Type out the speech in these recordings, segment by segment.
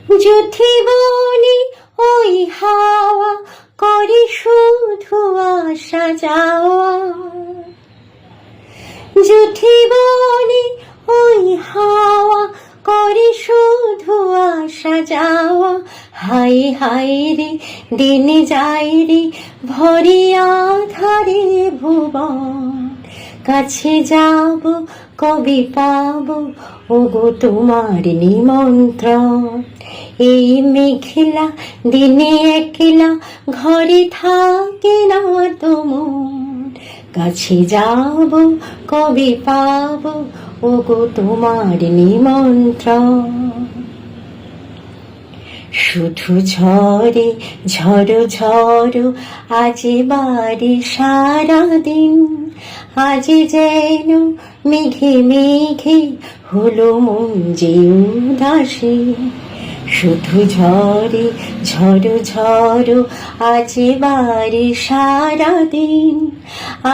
যুথিবনি ওই হাওয়া করে শুধু আসা যাওয়া, যুথিবনি ওই হাওয়া করে শুধু আসা যাওয়া। হায় হায় রে দিন যায় রে ভরে আধারে ভুবন, কাছে যাব কবে পাব ওগো তোমার নিমন্ত্রণ। এই মেঘলা দিনে একলা ঘরে থাকে না তোমার, কাছে যাব কবে পাব ওগো তোমার নিমন্ত্রণ। শুধু ঝরে ঝড়ো ঝড়ো আজ বাড়ি সারাদিন, আজ যেন মেঘে মেঘে হলো মন যে উদাসী। শুধু ঝরে ঝড়ো ঝড়ো আজ বাড়ি সারাদিন,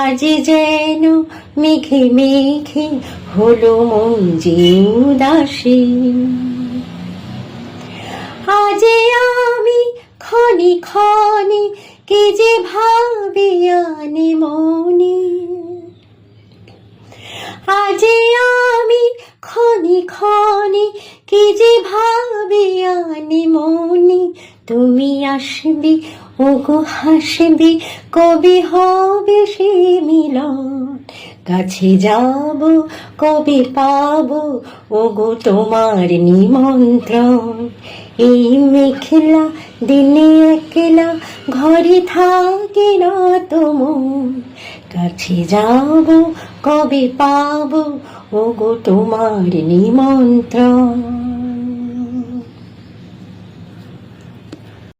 আজ যেন মেঘে মেঘে হলো মন যে উদাসী। আজ আমি ক্ষণে ক্ষণে কে যে ভাবি আনে মনে, আজ আমি ক্ষণে ক্ষণে কে যে ভাবি আনে মনে। তুমি আসবে ওগো হাসবে কবে হবে সে মিলন, কাছে যাব কবে পাবো ওগো তোমার নিমন্ত্রণ। এই মেঘলা দিনে একলা ঘরে থাকে না তোমার, কাছে যাব কবে পাবো ওগো তোমার নিমন্ত্রণ।